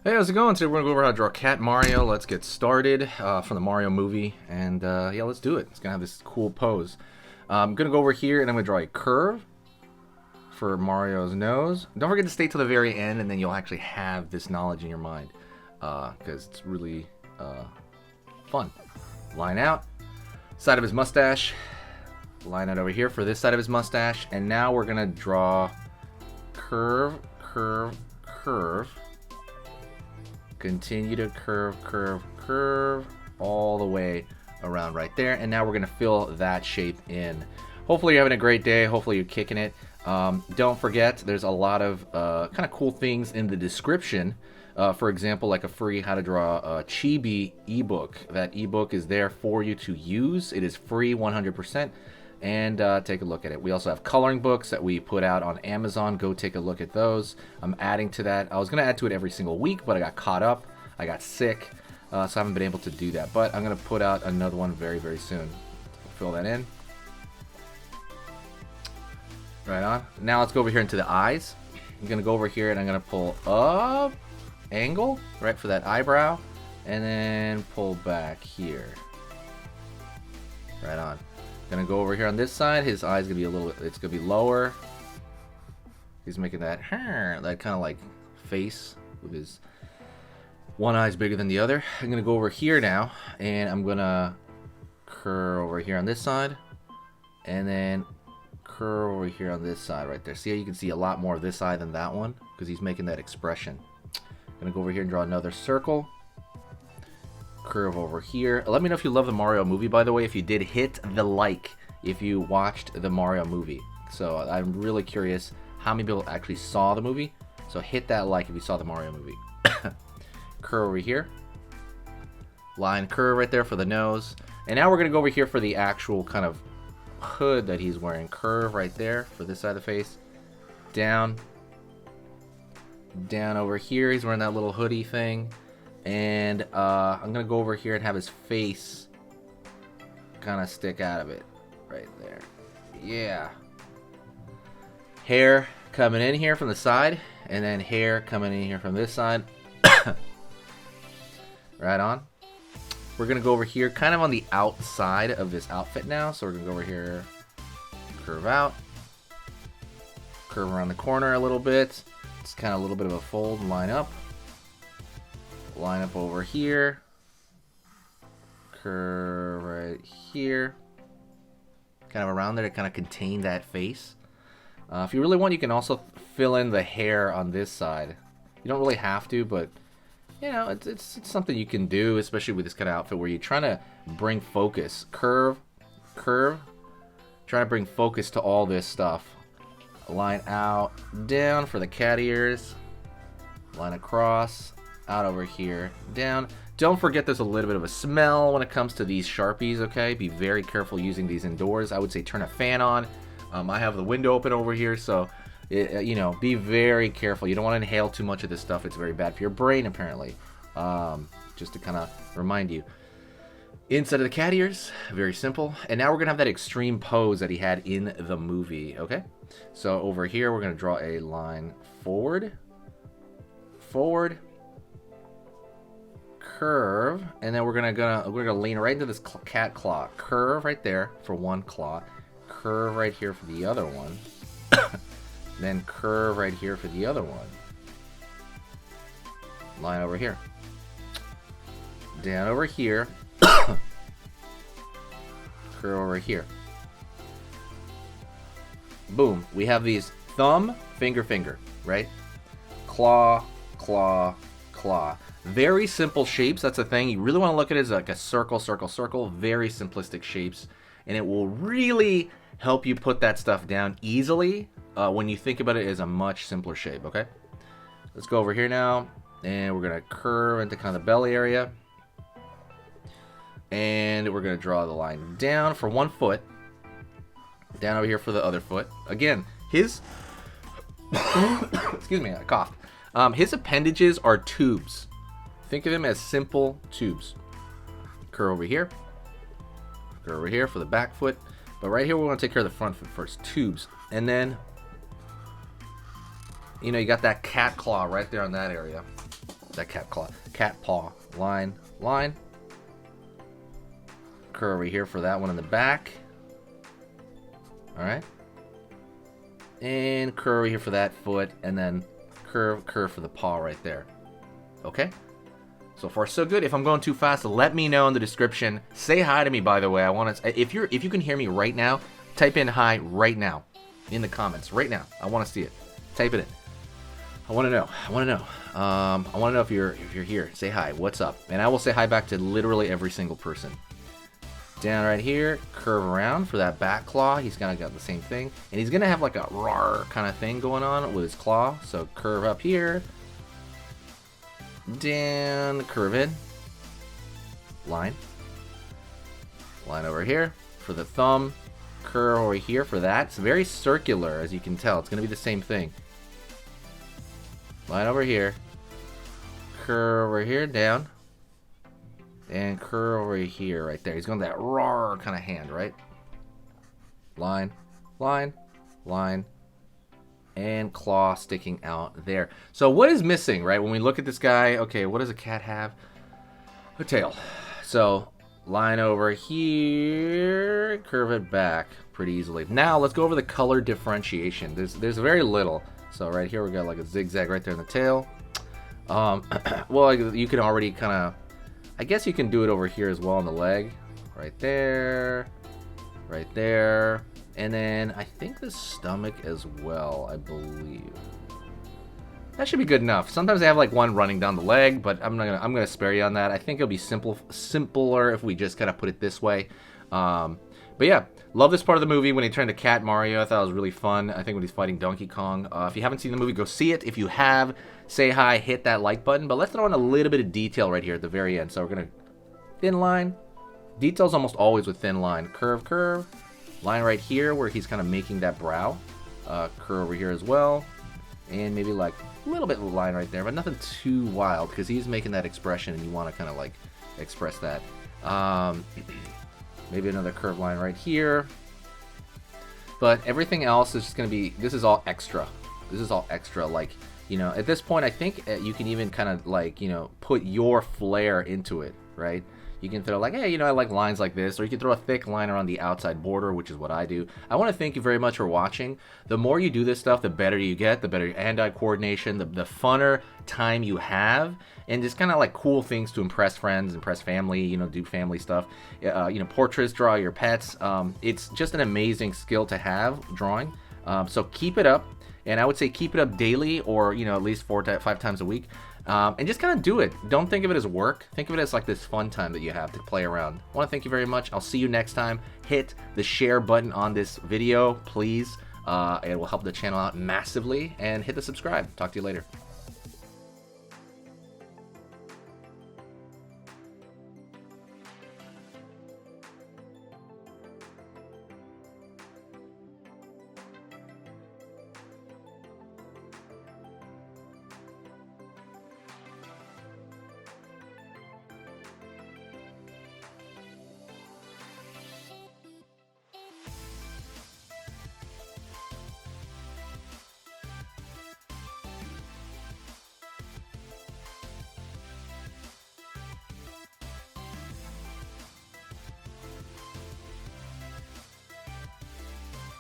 Hey, how's it going? Today we're going to go over how to draw Cat Mario. Let's get started from the Mario movie. And yeah, let's do it. It's going to have this cool pose. I'm going to go over here and I'm going to draw a curve for Mario's nose. Don't forget to stay till the very end and then you'll actually have this knowledge in your mind. Because it's really fun. Line out. Side of his mustache. Line out over here for this side of his mustache. And now we're going to draw curve, curve, curve. Continue to curve, curve, curve all the way around right there. And now we're going to fill that shape in. Hopefully you're having a great day. Hopefully you're kicking it. Don't forget, there's a lot of kind of cool things in the description. For example, like a free how to draw a chibi ebook. That ebook is there for you to use. It is free 100%. And take a look at it. We also have coloring books that we put out on Amazon. Go take a look at those. I'm adding to that. I was going to add to it every single week, but I got caught up. I got sick, so I haven't been able to do that. But I'm going to put out another one very, very soon. Fill that in. Right on. Now let's go over here into the eyes. I'm going to go over here and I'm going to pull up, angle, right, for that eyebrow, and then pull back here. Right on. Gonna go over here on this side. His eye's gonna be a little. It's gonna be lower. He's making that kind of like face with his one eye's bigger than the other. I'm gonna go over here now, and I'm gonna curve over here on this side, and then curve over here on this side right there. See how you can see a lot more of this eye than that one because he's making that expression. Gonna go over here and draw another circle. Curve over here. Let me know if you love the Mario movie, by the way. If you did, hit the like if you watched the Mario movie. So I'm really curious how many people actually saw the movie. So hit that like if you saw the Mario movie. Curve over here. Line curve right there for the nose. And now we're going to go over here for the actual kind of hood that he's wearing. Curve right there for this side of the face. Down. Down over here. He's wearing that little hoodie thing. And I'm going to go over here and have his face kind of stick out of it. Right there. Yeah. Hair coming in here from the side. And then hair coming in here from this side. Right on. We're going to go over here kind of on the outside of this outfit now. So we're going to go over here. Curve out. Curve around the corner a little bit. It's kind of a little bit of a fold and line up. Line up over here. Curve right here. Kind of around there to kind of contain that face. If you really want, you can also fill in the hair on this side. You don't really have to, but you know, it's something you can do, especially with this kind of outfit where you're trying to bring focus. Curve, curve. Trying to bring focus to all this stuff. Line out, down for the cat ears. Line across. Out over here, down. Don't forget there's a little bit of a smell when it comes to these Sharpies, okay? Be very careful using these indoors. I would say turn a fan on. I have the window open over here, so, you know, be very careful. You don't want to inhale too much of this stuff. It's very bad for your brain, apparently. Just to kind of remind you. Inside of the cat ears, very simple. And now we're going to have that extreme pose that he had in the movie, okay? So over here, we're going to draw a line forward. Forward. Curve, and then we're gonna lean right into this cat claw. Curve right there for one claw. Curve right here for the other one. Then curve right here for the other one. Line over here. Down over here. Curve over here. Boom. We have these thumb, finger, finger, right? Claw, claw, claw. Very simple shapes. That's the thing. You really want to look at it as like a circle, circle, circle. Very simplistic shapes. And it will really help you put that stuff down easily when you think about it as a much simpler shape, okay? Let's go over here now. And we're going to curve into kind of the belly area. And we're going to draw the line down for one foot. Down over here for the other foot. Again, his... Excuse me, I coughed. His appendages are tubes. Think of them as simple tubes. Curve over here. Curve over here for the back foot. But right here, we want to take care of the front foot first. Tubes. And then, you know, you got that cat claw right there on that area. that cat claw, cat paw. Line, line. Curve over here for that one in the back. All right. And curve over here for that foot, and then curve for the paw right there. Okay. So far, so good. If I'm going too fast, let me know in the description. Say hi to me, by the way. I want to. If you can hear me right now, type in hi right now in the comments right now. I want to see it. Type it in. I want to know. I want to know. I want to know if you're here. Say hi. What's up? And I will say hi back to literally every single person. Down right here, curve around for that back claw. He's kind of got the same thing, and he's gonna have like a roar kind of thing going on with his claw. So curve up here, down, curve in, line over here for the thumb, curve over here for that. It's very circular, as you can tell. It's gonna be the same thing. Line over here, curve over here, down. And curve over here, right there. He's going that roar kind of hand, right? Line, line, line, and claw sticking out there. So what is missing, right? When we look at this guy, okay, what does a cat have? A tail. So line over here, curve it back pretty easily. Now let's go over the color differentiation. There's very little. So right here we got like a zigzag right there in the tail. Well, you can already kind of. I guess you can do it over here as well on the leg. Right there. Right there. And then I think the stomach as well, I believe. That should be good enough. Sometimes they have like one running down the leg, but I'm gonna spare you on that. I think it'll be simpler if we just kind of put it this way. But yeah, love this part of the movie when he turned to Cat Mario. I thought it was really fun. I think when he's fighting Donkey Kong. If you haven't seen the movie, go see it. If you have, say hi, hit that like button. But let's throw in a little bit of detail right here at the very end. So we're going to thin line. Detail's almost always with thin line. Curve, curve. Line right here where he's kind of making that brow. Curve over here as well. And maybe like a little bit of line right there. But nothing too wild because he's making that expression and you want to kind of like express that. Maybe another curved line right here. But everything else is just going to be, this is all extra. This is all extra. Like, you know, at this point, I think you can even kind of like, you know, put your flair into it, right? You can throw like, hey, you know, I like lines like this, or you can throw a thick line around the outside border, which is what I do. I want to thank you very much for watching. The more you do this stuff, the better you get, the better your hand-eye coordination, the funner time you have, and just kind of like cool things to impress friends, impress family, you know, do family stuff, you know, portraits, draw your pets. It's just an amazing skill to have, drawing. So keep it up, and I would say keep it up daily, or, you know, at least 4 to 5 times a week. And just kind of do it. Don't think of it as work. Think of it as like this fun time that you have to play around. I want to thank you very much. I'll see you next time. Hit the share button on this video, please. It will help the channel out massively. And hit the subscribe. Talk to you later.